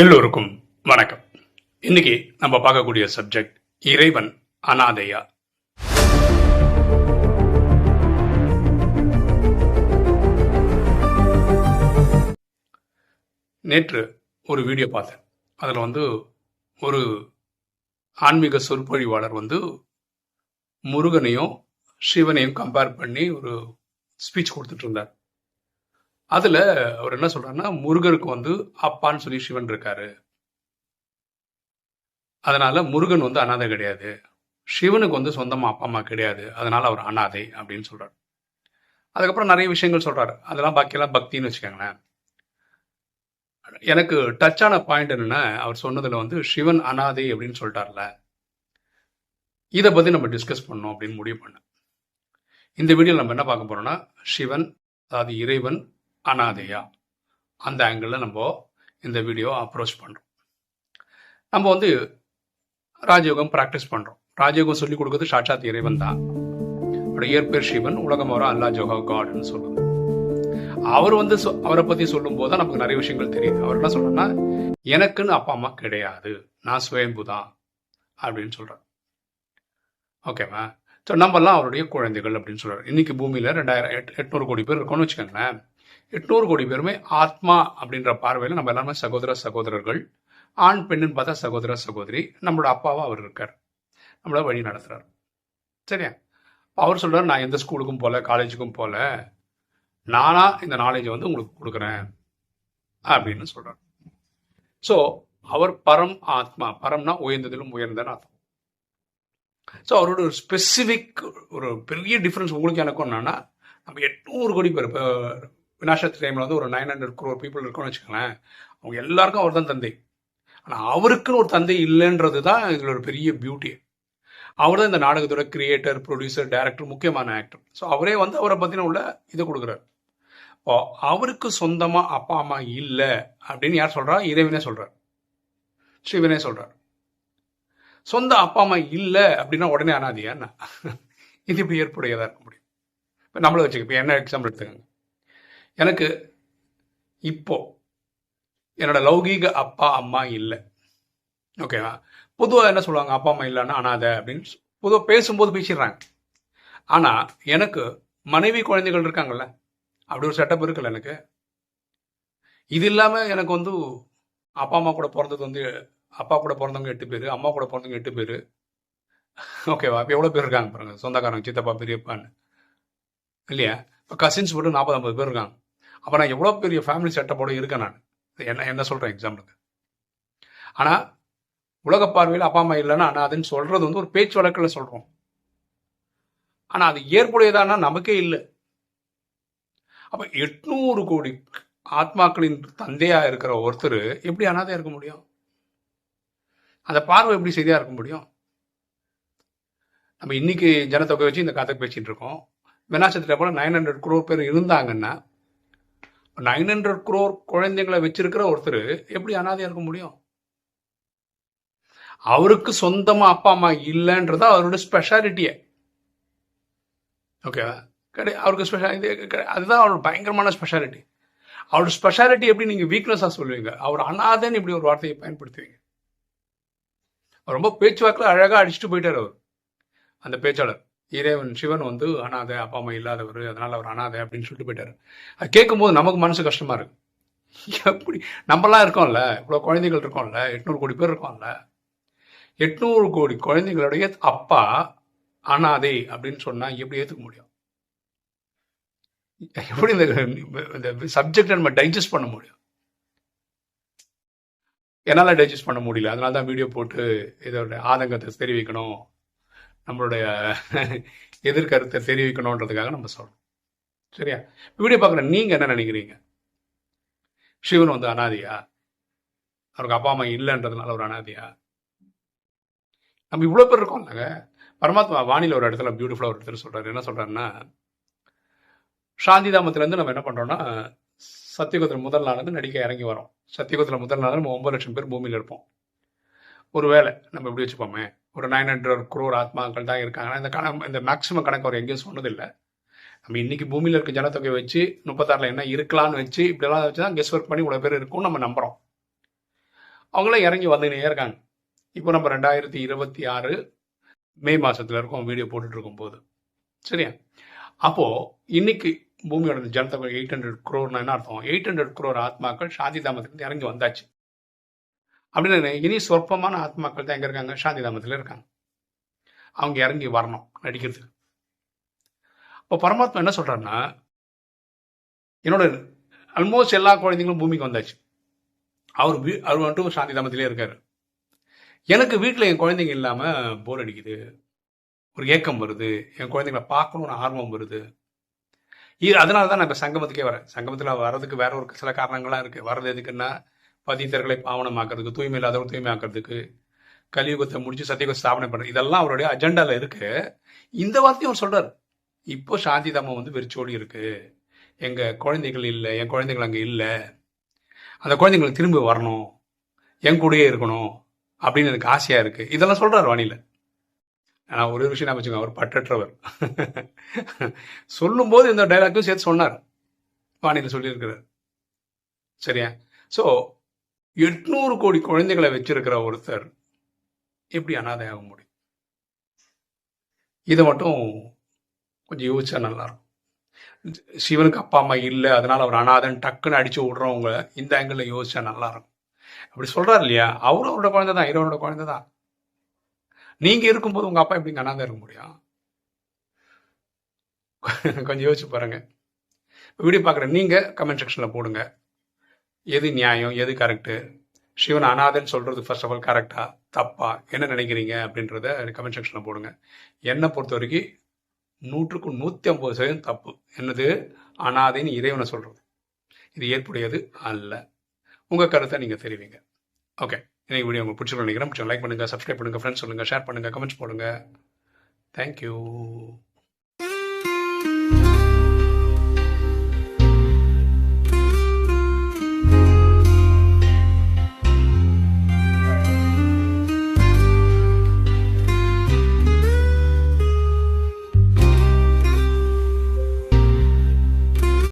எல்லோருக்கும் வணக்கம். இன்னைக்கு நம்ம பார்க்கக்கூடிய சப்ஜெக்ட் இறைவன் அனாதையா. நேற்று ஒரு வீடியோ பார்த்தேன். அதில் ஒரு ஆன்மீக சொற்பொழிவாளர் முருகனையும் சிவனையும் கம்பேர் பண்ணி ஒரு ஸ்பீச் கொடுத்துட்டு இருந்தார். அதுல அவர் என்ன சொல்றாருன்னா, முருகருக்கு அப்பான்னு சொல்லி சிவன் இருக்காரு, அதனால முருகன் அனாதை கிடையாது, சிவனுக்கு சொந்தமா அப்பா அம்மா கிடையாது, அதனால அவர் அனாதை அப்படின்னு சொல்றாரு. அதுக்கப்புறம் நிறைய விஷயங்கள் சொல்றாரு. அதெல்லாம் பாக்கியெல்லாம் பக்தின்னு வச்சுக்கோங்களேன். எனக்கு டச்சான பாயிண்ட் என்னன்னா, அவர் சொன்னதுல சிவன் அனாதை அப்படின்னு சொல்லிட்டார்ல, இதை பத்தி நம்ம டிஸ்கஸ் பண்ணோம் அப்படின்னு முடிவு பண்ணேன். இந்த வீடியோவில் நம்ம என்ன பார்க்க போறோம்னா, சிவன் அதாவது இறைவன் அனாதையா, அந்த ஆங்கிளில் நம்ம இந்த வீடியோ அப்ரோச் பண்ணுறோம். நம்ம ராஜயோகம் ப்ராக்டிஸ் பண்ணுறோம். ராஜயோகம் சொல்லிக் கொடுக்குறது சாட்சாத் இறைவன் தான். இயற்பேர் சிவன், உலகம் வர அல்லா ஜோஹா காட்னு சொல்லுது. அவர் அவரை பற்றி சொல்லும் போது தான் நமக்கு நிறைய விஷயங்கள் தெரியுது. அவர் என்ன சொல்றேன்னா, எனக்குன்னு அப்பா அம்மா கிடையாது, நான் சுயம்பு தான் அப்படின்னு சொல்றார். ஓகேவா? ஸோ நம்மலாம் அவருடைய குழந்தைகள் அப்படின்னு சொல்றாரு. இன்னைக்கு பூமியில் 2800 கோடி பேர் இருக்கோம்னு வச்சுக்கோங்களேன். 800 கோடி பேருமே ஆத்மா அப்படின்ற பார்வையில் நம்ம எல்லாருமே சகோதரர்கள். ஆண் பெண்ணுன்னு பார்த்தா சகோதர சகோதரி. நம்மளோட அப்பாவா அவர் இருக்கார், நம்மள வழி நடத்துறாரு. சரியா? அவர் சொல்றாரு, நான் எந்த ஸ்கூலுக்கும் போல, காலேஜுக்கும் போல, நானா இந்த நாலேஜை உங்களுக்கு கொடுக்குறேன் அப்படின்னு சொல்றாரு. ஸோ அவர் பரம் ஆத்மா. பரம்னா உயர்ந்ததிலும் உயர்ந்தன்னு அர்த்தம். ஸோ அவரோட ஒரு ஸ்பெசிஃபிக் ஒரு பெரிய டிஃப்ரென்ஸ் உங்களுக்கு எனக்கும் என்னன்னா, நம்ம 800 கோடி பேர் இப்போ விநாசகர் டைமில் ஒரு 900 crore பீப்புள் இருக்கோம்னு வச்சுக்கோங்களேன். அவங்க எல்லாருக்கும் அவர் தான் தந்தை. ஆனால் அவருக்குன்னு ஒரு தந்தை இல்லைன்றது தான் இதில் ஒரு பெரிய பியூட்டி. அவர் தான் இந்த நாடகத்தோட கிரியேட்டர், ப்ரொடியூசர், டைரக்டர், முக்கியமான ஆக்டர். ஸோ அவரே அவரை பற்றின உள்ள இதை கொடுக்குறாரு. அவருக்கு சொந்தமாக அப்பா அம்மா இல்லை அப்படின்னு யார் சொல்கிறா? இறைவனே சொல்கிறார், சிவனே சொல்கிறார். சொந்த அப்பா அம்மா இல்லை அப்படின்னா உடனே அனாதையா? இது இப்படி ஏற்புடையதாக இருக்க முடியும்? இப்போ நம்மளை வச்சுக்க, இப்போ என்ன எக்ஸாம்பிள் எடுத்துக்கோங்க. எனக்கு இப்போ என்னோட லௌகீக அப்பா அம்மா இல்லை. ஓகேவா? பொதுவாக என்ன சொல்லுவாங்க, அப்பா அம்மா இல்லைன்னா அனாதை அப்படின்னு பொதுவாக பேசும்போது பேசிடுறாங்க. ஆனால் எனக்கு மனைவி குழந்தைகள் இருக்காங்கல்ல, அப்படி ஒரு செட்டப் இருக்குல்ல எனக்கு. இது இல்லாமல் எனக்கு அப்பா அம்மா கூட பிறந்தது அப்பா கூட பிறந்தவங்க 8 பேர், அம்மா கூட பிறந்தவங்க 8 பேர். ஓகேவா? இப்போ எவ்வளோ பேர் இருக்காங்க பாருங்க, சொந்தக்காரங்க, சித்தப்பா, பெரியப்பான்னு இல்லையா? இப்போ கசின்ஸ் போட்டு 40-50 பேர் இருக்காங்க. அப்போ நான் எவ்வளோ பெரிய ஃபேமிலி செட்டப்போட இருக்கேன் நான். என்ன சொல்கிறேன் எக்ஸாம்பிளுக்கு. ஆனால் உலக பார்வையில் அப்பா அம்மா இல்லைன்னா அனாதைன்னு சொல்கிறது ஒரு பேச்சு வழக்கில் சொல்கிறோம். ஆனால் அது ஏற்புடையதானா நமக்கே இல்லை. அப்போ 800 கோடி ஆத்மாக்களின் தந்தையாக இருக்கிற ஒருத்தர் எப்படி அனாதையாக இருக்க முடியும்? அந்த பார்வை எப்படி சரியாக இருக்க முடியும்? நம்ம இன்னைக்கு ஜனத்தொகை வச்சு இந்த கதை பேசிட்டு இருக்கோம். விநாசகத்தில் போல 900 crore பேர் இருந்தாங்கன்னா 900 crore குழந்தைங்களை வச்சிருக்கிற ஒருத்தர் எப்படி அனாதையா இருக்க முடியும்? அவருக்கு சொந்தமா அப்பா அம்மா இல்லைன்றது அவரோட ஸ்பெஷாலிட்டியே. ஓகேவா? அவருக்கு ஸ்பெஷாலிட்டி அதுதான் அவரோட பயங்கரமான ஸ்பெஷாலிட்டி. அவரோட ஸ்பெஷாலிட்டி எப்படி நீங்க வீக்னஸா சொல்லுவீங்க? அவர் அனாதைன்னு இப்படி ஒரு வார்த்தையை பயன்படுத்துவீங்க? ரொம்ப பேச்சுவாக்கில் அழகா அடிச்சுட்டு போயிட்டார் அவர், அந்த பேச்சாளர். இறைவன் சிவன் அனாதை, அப்பா அம்மா இல்லாதவர், அதனால அவர் அனாதை அப்படின்னு சொல்லிட்டு போயிட்டாரு. அது கேட்கும்போது நமக்கு மனசு கஷ்டமா இருக்கு. எப்படி நம்மலாம் இருக்கோம்ல, இவ்வளோ குழந்தைகள் இருக்கோம்ல, 800 கோடி பேர் இருக்கோம்ல, 800 கோடி குழந்தைகளுடைய அப்பா அனாதை அப்படின்னு சொன்னா எப்படி ஏற்றுக்க முடியும்? எப்படி இந்த சப்ஜெக்டை நம்ம டைஜஸ்ட் பண்ண முடியும்? என்னால் டைஜஸ்ட் பண்ண முடியல. அதனால தான் வீடியோ போட்டு இதோட ஆதங்கத்தை தெரிவிக்கணும், நம்மளுடைய எதிர்கருத்தை தெரிவிக்கணுன்றதுக்காக நம்ம சொல்றோம். சரியா? வீடியோ பார்க்குற நீங்க என்ன நினைக்கிறீங்க? சிவன் அனாதையா? அவருக்கு அப்பா அம்மா இல்லைன்றதுனால ஒரு அனாதையா? நம்ம இவ்வளோ பேர் இருக்கோம் இல்லைங்க. பரமாத்மா வானிலை ஒரு இடத்துல பியூட்டிஃபுல்லாக ஒரு இடத்துல சொல்றாரு. என்ன சொல்றாருன்னா, சாந்திதாமத்திலேருந்து நம்ம என்ன பண்றோம்னா, சத்தியுகத்தில் முதல் நாள் நடிக்க இறங்கி வரோம். சத்தியுகத்தில் முதல் நாள் நம்ம 9 லட்சம் பேர் பூமியில் இருப்போம். ஒரு வேளை நம்ம எப்படி வச்சுப்போமே, ஒரு 900 crore ஆத்மாக்கள் தான் இருக்காங்கன்னா இந்த மேக்ஸிமம் கணக்கு அவர் எங்கேயும் சொன்னதில்லை. நம்ம இன்னைக்கு பூமியில் இருக்க ஜனத்தொகை வச்சு 36ல் என்ன இருக்கலாம்னு வச்சு இப்படிலாம் வச்சு தான் கெஸ் ஒர்க் பண்ணி இவ்வளோ பேர் இருக்கும்னு நம்ம நம்புகிறோம். அவங்களாம் இறங்கி வந்துனே இருக்காங்க. இப்போ நம்ம 2026 மே மாசத்துல இருக்கோம் வீடியோ போட்டுட்டு இருக்கும் போது. சரியா? அப்போ இன்னைக்கு பூமியோட ஜனத்தொகை 800 crore என்ன அர்த்தம்? 800 crore ஆத்மாக்கள் சாந்தி தாமத்திலிருந்து இறங்கி வந்தாச்சு. அப்படின்னு இனி சொற்பமான ஆத்மாக்கள் தான் எங்க இருக்காங்க? சாந்தி தாமத்தில் இருக்காங்க. அவங்க இறங்கி வரணும் நடிக்கிறதுக்கு. இப்போ பரமாத்மா என்ன சொல்றாருன்னா, என்னோட ஆல்மோஸ்ட் எல்லா குழந்தைங்களும் பூமிக்கு வந்தாச்சு. அவர் மட்டும் சாந்தி தாமத்திலே இருக்காரு. எனக்கு வீட்டில் என் குழந்தைங்க இல்லாம போர் அடிக்குது, ஒரு ஏக்கம் வருது, என் குழந்தைங்களை பார்க்கணும்னு ஆர்வம் வருது. அதனால தான் நான் இப்போ சங்கமத்துக்கே வரேன். சங்கமத்தில் வர்றதுக்கு வேற ஒரு சில காரணங்கள்லாம் இருக்கு. வர்றது எதுக்குன்னா, பதித்தர்களை பாவனமாக்குறதுக்கு, தூய்மை இல்லாதவர்கள் தூய்மையாக்குறதுக்கு, கலியுகத்தை முடிச்சு சத்தியுகத்தை ஸ்தாபனை பண்றது, இதெல்லாம் அவருடைய அஜெண்டால இருக்கு. இந்த வார்த்தையும் அவர் சொல்றாரு. இப்போ சாந்தி தாமம் வந்து வெறிச்சோடி இருக்கு, எங்க குழந்தைகள் இல்லை, என் குழந்தைகள் அங்கே இல்லை, அந்த குழந்தைங்களுக்கு திரும்பி வரணும், என் கூடயே இருக்கணும் அப்படின்னு எனக்கு ஆசையா இருக்கு. இதெல்லாம் சொல்றாரு வாணியில. நான் ஒரு விஷயம் நான் வச்சுக்கோங்க, அவர் பற்றற்றவர். சொல்லும் போது இந்த டைலாக்கும் சேர்த்து சொன்னார், வாணியில சொல்லியிருக்கிறார். சரியா? ஸோ 800 கோடி குழந்தைகளை வச்சிருக்கிற ஒருத்தர் எப்படி அனாதையாக முடியும்? இதை மட்டும் கொஞ்சம் யோசிச்சா நல்லா இருக்கும். சிவனுக்கு அப்பா அம்மா இல்லை, அதனால அவர் அனாதன் டக்குன்னு அடிச்சு விடுறவங்க இந்த ஆங்கிள் யோசிச்சா நல்லா இருக்கும். அப்படி சொல்றாரு இல்லையா? அவரோட குழந்தை தான், இறைவனோட குழந்தை தான். நீங்க இருக்கும்போது உங்க அப்பா எப்படி அனாதை இருக்க முடியும்? கொஞ்சம் யோசிச்சு பாருங்க. வீடியோ பார்க்குற நீங்க கமெண்ட் செக்ஷன்ல போடுங்க, எது நியாயம், எது கரெக்டு, சிவன் அனாதன் சொல்றது ஃபர்ஸ்ட் ஆஃப் ஆல் கரெக்டா தப்பா, என்ன நினைக்கிறீங்க அப்படின்றத கமெண்ட் செக்ஷன்ல போடுங்க. என்னை பொறுத்த வரைக்கும் 100க்கு 150% தப்பு. என்னது? அனாதைன்னு இறைவனை சொல்றது, இது ஏற்புடையது அல்ல. உங்க கருத்தை நீங்க தெரிவிங்க. ஓகே, இன்னைக்கு வீடியோ உங்களுக்கு பிடிச்சிருக்கோம் நினைக்கிறேன். லைக் பண்ணுங்க, சப்ஸ்கிரைப் பண்ணுங்க, ஃப்ரெண்ட்ஸ் சொல்லுங்க, ஷேர் பண்ணுங்க, கமெண்ட்ஸ் போடுங்க. தேங்க்யூ.